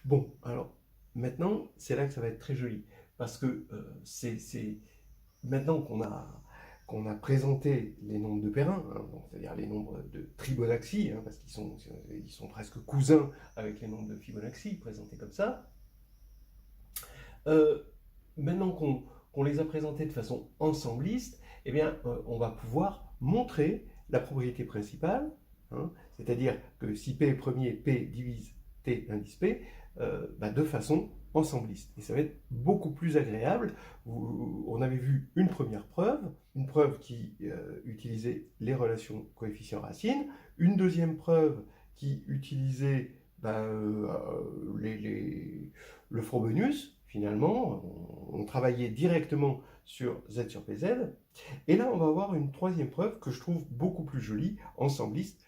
Bon, alors, maintenant, c'est là que ça va être très joli. Parce que maintenant qu'on a présenté les nombres de Perrin, hein, c'est-à-dire les nombres de Fibonacci, hein, parce qu'ils sont presque cousins avec les nombres de Fibonacci, présentés comme ça, euh, maintenant qu'on les a présentés de façon ensembliste, eh bien, on va pouvoir montrer la propriété principale, hein, c'est-à-dire que si P est premier, P divise T indice P, de façon ensembliste. Et ça va être beaucoup plus agréable. On avait vu une preuve qui utilisait les relations coefficients-racines, une deuxième preuve qui utilisait le Frobenius, finalement. On travaillait directement sur Z sur PZ. Et là, on va avoir une troisième preuve que je trouve beaucoup plus jolie, ensembliste.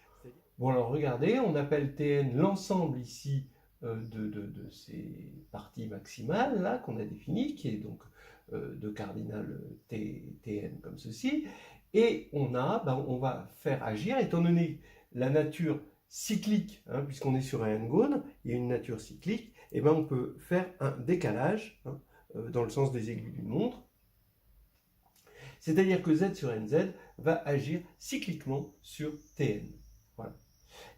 Bon, alors regardez, on appelle Tn l'ensemble ici de ces parties maximales là qu'on a définies, qui est donc de cardinal Tn comme ceci. Et on va faire agir, étant donné la nature cyclique, hein, puisqu'on est sur un n-gone, il y a une nature cyclique, et on peut faire un décalage, hein, dans le sens des aiguilles d'une montre. C'est-à-dire que Z sur NZ va agir cycliquement sur Tn. Voilà.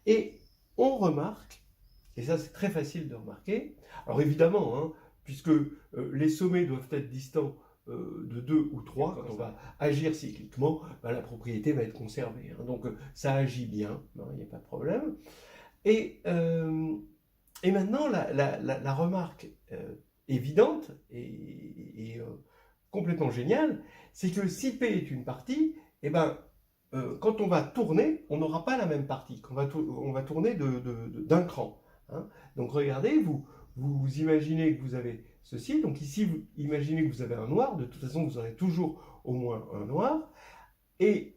Et on remarque, et ça c'est très facile de remarquer, alors évidemment, hein, puisque les sommets doivent être distants de 2 ou 3, quand on va agir cycliquement, la propriété va être conservée. Hein. Donc ça agit bien, il n'y a pas de problème. Et maintenant, la remarque évidente et complètement géniale, c'est que si P est une partie, quand on va tourner, on n'aura pas la même partie. On va tourner d'un cran. Hein. Donc regardez, vous imaginez que vous avez ceci. Donc ici, vous imaginez que vous avez un noir. De toute façon, vous aurez toujours au moins un noir. Et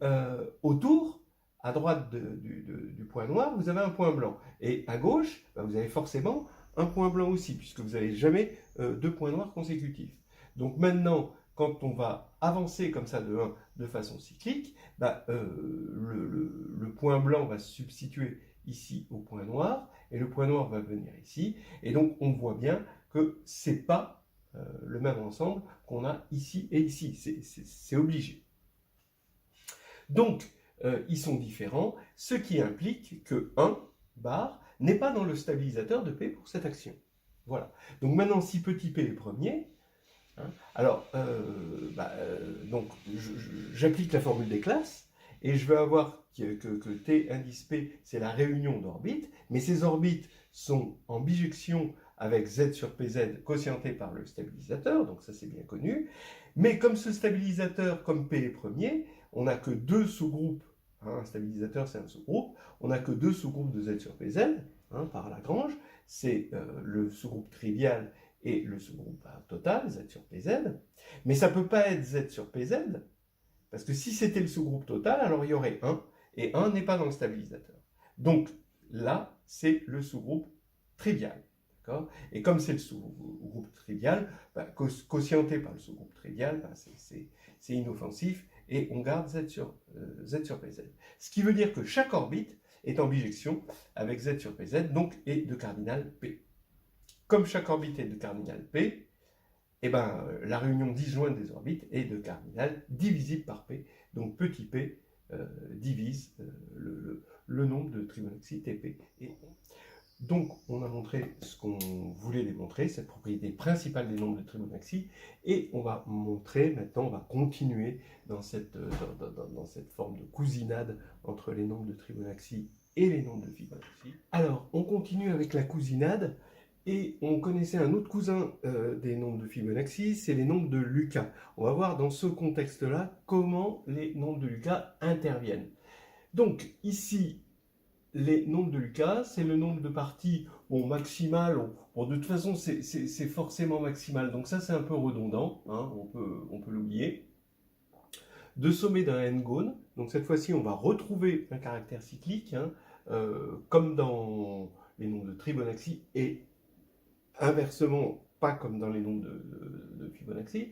autour, à droite du point noir, vous avez un point blanc. Et à gauche, vous avez forcément un point blanc aussi, puisque vous n'avez jamais deux points noirs consécutifs. Donc maintenant, quand on va avancer comme ça de 1 de façon cyclique, le point blanc va se substituer ici au point noir, et le point noir va venir ici. Et donc on voit bien que ce n'est pas le même ensemble qu'on a ici et ici. C'est obligé. Donc, ils sont différents, ce qui implique que 1 bar n'est pas dans le stabilisateur de P pour cette action. Voilà. Donc maintenant, si petit p est premier, hein, alors, donc, j'applique la formule des classes, et je vais avoir que T indice P, c'est la réunion d'orbites, mais ces orbites sont en bijection avec Z sur PZ quotienté par le stabilisateur, donc ça c'est bien connu. Mais comme ce stabilisateur, comme P est premier, on n'a que deux sous-groupes, hein, un stabilisateur c'est un sous-groupe, on n'a que deux sous-groupes de Z sur PZ, hein, par Lagrange, c'est le sous-groupe trivial et le sous-groupe total, Z sur PZ, mais ça ne peut pas être Z sur PZ, parce que si c'était le sous-groupe total, alors il y aurait 1, et 1 n'est pas dans le stabilisateur. Donc là, c'est le sous-groupe trivial. Et comme c'est le sous-groupe trivial, quotienté par le sous-groupe trivial, c'est inoffensif, et on garde Z sur PZ. Ce qui veut dire que chaque orbite est en bijection avec Z sur PZ, donc est de cardinal P. Comme chaque orbite est de cardinal P, la réunion disjointe des orbites est de cardinal divisible par P. Donc petit p divise le nombre de Fibonacci Tp. Et donc on a montré ce qu'on voulait démontrer, cette propriété principale des nombres de Fibonacci, et on va montrer maintenant, on va continuer dans cette forme de cousinade entre les nombres de Fibonacci et les nombres de Fibonacci. Alors on continue avec la cousinade. Et on connaissait un autre cousin des nombres de Fibonacci, c'est les nombres de Lucas. On va voir dans ce contexte-là comment les nombres de Lucas interviennent. Donc ici, les nombres de Lucas, c'est le nombre de parties maximales. Bon, de toute façon, c'est forcément maximal, donc ça c'est un peu redondant, hein, on peut l'oublier. De sommet d'un n-gone, donc cette fois-ci on va retrouver un caractère cyclique, hein, comme dans les nombres de Fibonacci, et inversement, pas comme dans les nombres de Fibonacci,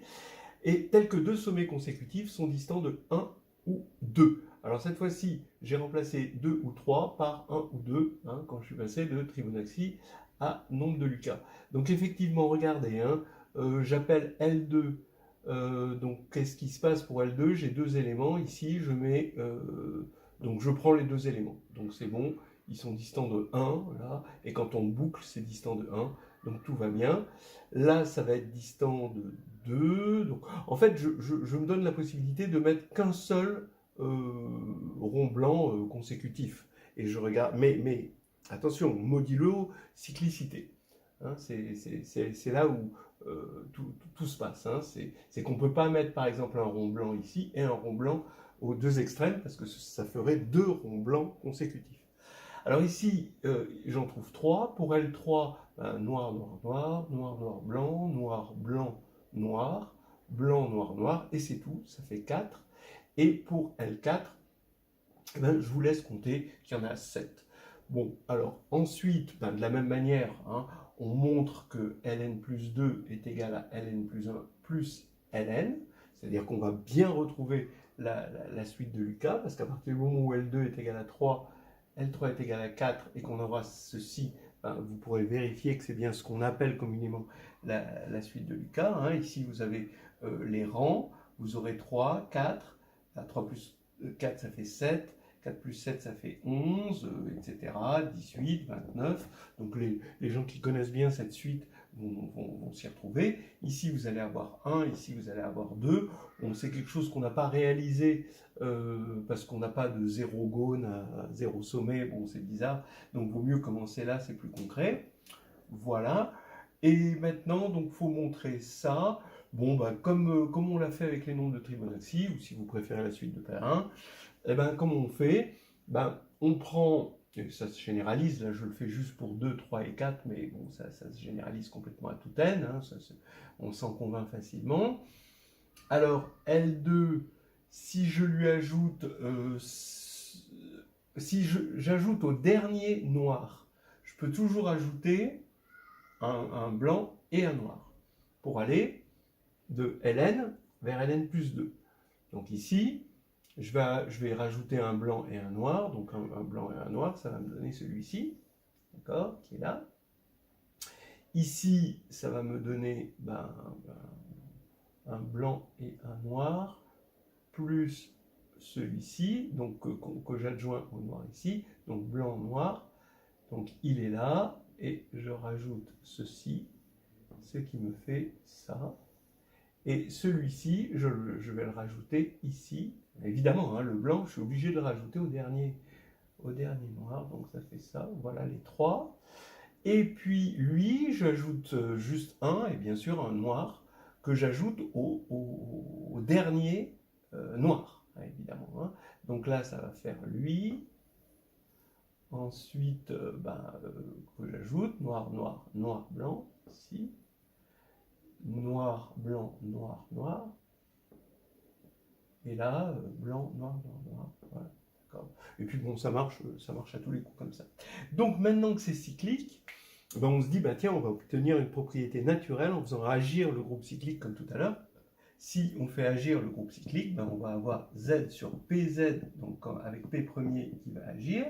et tels que deux sommets consécutifs sont distants de 1 ou 2. Alors cette fois-ci, j'ai remplacé 2 ou 3 par 1 ou 2, hein, quand je suis passé de Fibonacci à nombre de Lucas. Donc effectivement, regardez, hein, j'appelle L2. Donc qu'est-ce qui se passe pour L2? J'ai deux éléments. Ici, je mets... donc je prends les deux éléments. Donc c'est bon, ils sont distants de 1, là. Et quand on boucle, c'est distant de 1. Donc tout va bien. Là, ça va être distant de 2. Donc, en fait, je me donne la possibilité de mettre qu'un seul rond blanc consécutif. Et je regarde... Mais attention, modulo cyclicité. Hein, c'est là où tout se passe. Hein. C'est qu'on ne peut pas mettre par exemple un rond blanc ici et un rond blanc aux deux extrêmes parce que ça ferait deux ronds blancs consécutifs. Alors ici, j'en trouve 3. Pour L3, noir, noir, noir, noir, noir, blanc, noir, blanc, noir, blanc, noir, noir, et c'est tout, ça fait 4. Et pour L4, je vous laisse compter qu'il y en a 7. Bon, alors ensuite, de la même manière, hein, on montre que ln plus 2 est égal à ln plus 1 plus ln, c'est-à-dire qu'on va bien retrouver la suite de Lucas, parce qu'à partir du moment où L2 est égal à 3, L3 est égal à 4, et qu'on aura ceci, vous pourrez vérifier que c'est bien ce qu'on appelle communément la suite de Lucas. Hein. Ici, vous avez les rangs, vous aurez 3, 4, 3 plus 4, ça fait 7, 4 plus 7, ça fait 11, etc., 18, 29. Donc les gens qui connaissent bien cette suite vont s'y retrouver. Ici, vous allez avoir 1, ici, vous allez avoir 2. Bon, c'est quelque chose qu'on n'a pas réalisé parce qu'on n'a pas de 0 gone à 0 sommet. Bon, c'est bizarre. Donc, il vaut mieux commencer là, c'est plus concret. Voilà. Et maintenant, donc, il faut montrer ça. Bon, comme on l'a fait avec les nombres de Fibonacci, ou si vous préférez la suite de paire 1, eh ben, comment on fait? On prend, et ça se généralise, là je le fais juste pour 2, 3 et 4, mais bon, ça se généralise complètement à toute n, hein, on s'en convainc facilement. Alors, L2, si je lui ajoute, si j'ajoute au dernier noir, je peux toujours ajouter un blanc et un noir, pour aller de Ln vers Ln plus 2. Donc ici, je vais rajouter un blanc et un noir, donc un blanc et un noir, ça va me donner celui-ci, d'accord, qui est là. Ici, ça va me donner un blanc et un noir, plus celui-ci, donc que j'adjoins au noir ici, donc blanc, noir, donc il est là, et je rajoute ceci, ce qui me fait ça. Et celui-ci, je vais le rajouter ici. Évidemment, hein, le blanc, je suis obligé de le rajouter au dernier noir. Donc ça fait ça. Voilà les trois. Et puis lui, j'ajoute juste un, et bien sûr un noir, que j'ajoute au dernier noir, hein, évidemment. Hein. Donc là, ça va faire lui. Ensuite, que j'ajoute noir, noir, noir, blanc, ici. Noir, blanc, noir, noir. Et là, blanc, noir, noir, noir. Voilà, d'accord. Et puis bon, ça marche à tous les coups comme ça. Donc maintenant que c'est cyclique, on se dit, tiens, on va obtenir une propriété naturelle en faisant agir le groupe cyclique comme tout à l'heure. Si on fait agir le groupe cyclique, on va avoir Z sur PZ, donc avec P premier qui va agir.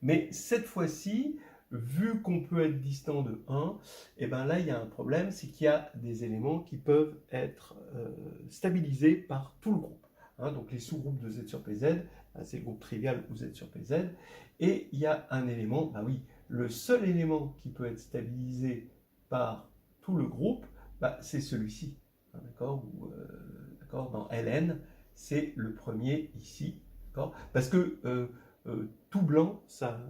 Mais cette fois-ci, vu qu'on peut être distant de 1, et là il y a un problème, c'est qu'il y a des éléments qui peuvent être stabilisés par tout le groupe. Hein, donc les sous-groupes de Z sur PZ, c'est le groupe trivial ou Z sur PZ. Et il y a un élément, oui, le seul élément qui peut être stabilisé par tout le groupe, c'est celui-ci. D'accord, dans Ln, c'est le premier ici. Parce que tout blanc, ça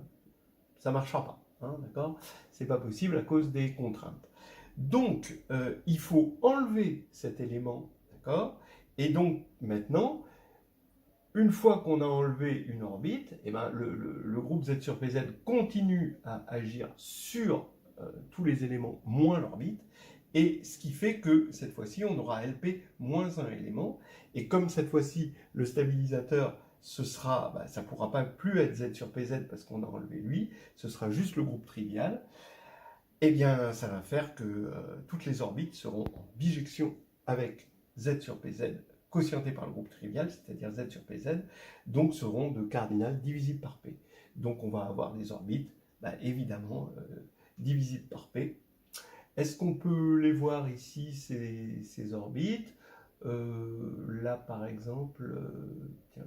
ne marchera pas. Hein, d'accord, c'est pas possible à cause des contraintes. Donc, il faut enlever cet élément. D'accord. Et donc, maintenant, une fois qu'on a enlevé une orbite, le groupe Z sur PZ continue à agir sur tous les éléments moins l'orbite, et ce qui fait que cette fois-ci, on aura LP moins un élément, et comme cette fois-ci, le stabilisateur, ça ne pourra pas plus être Z sur PZ parce qu'on a enlevé lui, ce sera juste le groupe trivial, et bien ça va faire que toutes les orbites seront en bijection avec Z sur PZ quotienté par le groupe trivial, c'est-à-dire Z sur PZ, donc seront de cardinal divisible par P. Donc on va avoir des orbites, évidemment, divisibles par P. Est-ce qu'on peut les voir ici, ces orbites? Là, par exemple, tiens,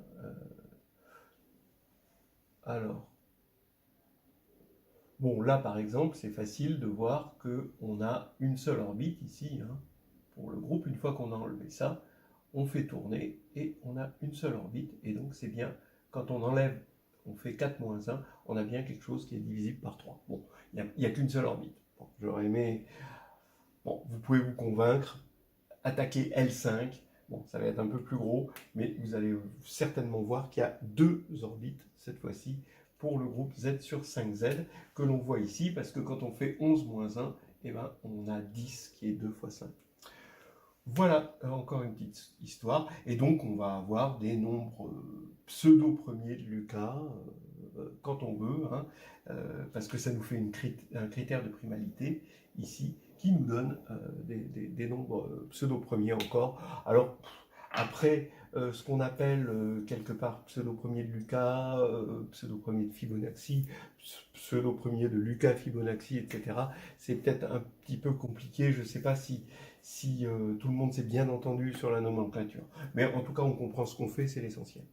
alors, bon, là, par exemple, c'est facile de voir qu'on a une seule orbite ici, hein, pour le groupe. Une fois qu'on a enlevé ça, on fait tourner et on a une seule orbite. Et donc, c'est bien, quand on enlève, on fait 4 moins 1, on a bien quelque chose qui est divisible par 3. Bon, il n'y a qu'une seule orbite. Bon, j'aurais aimé... Bon, vous pouvez vous convaincre, attaquer L5. Bon, ça va être un peu plus gros, mais vous allez certainement voir qu'il y a 2 orbites, cette fois-ci, pour le groupe Z sur 5Z, que l'on voit ici, parce que quand on fait 11 moins 1, eh ben, on a 10 qui est 2 fois 5. Voilà, encore une petite histoire. Et donc, on va avoir des nombres pseudo-premiers de Lucas, quand on veut, hein, parce que ça nous fait un critère de primalité, ici, qui nous donne des nombres pseudo-premiers encore. Alors, après, ce qu'on appelle quelque part pseudo-premier de Lucas, pseudo-premier de Fibonacci, pseudo-premier de Lucas Fibonacci, etc., c'est peut-être un petit peu compliqué. Je ne sais pas si tout le monde s'est bien entendu sur la nomenclature. Mais en tout cas, on comprend ce qu'on fait, c'est l'essentiel.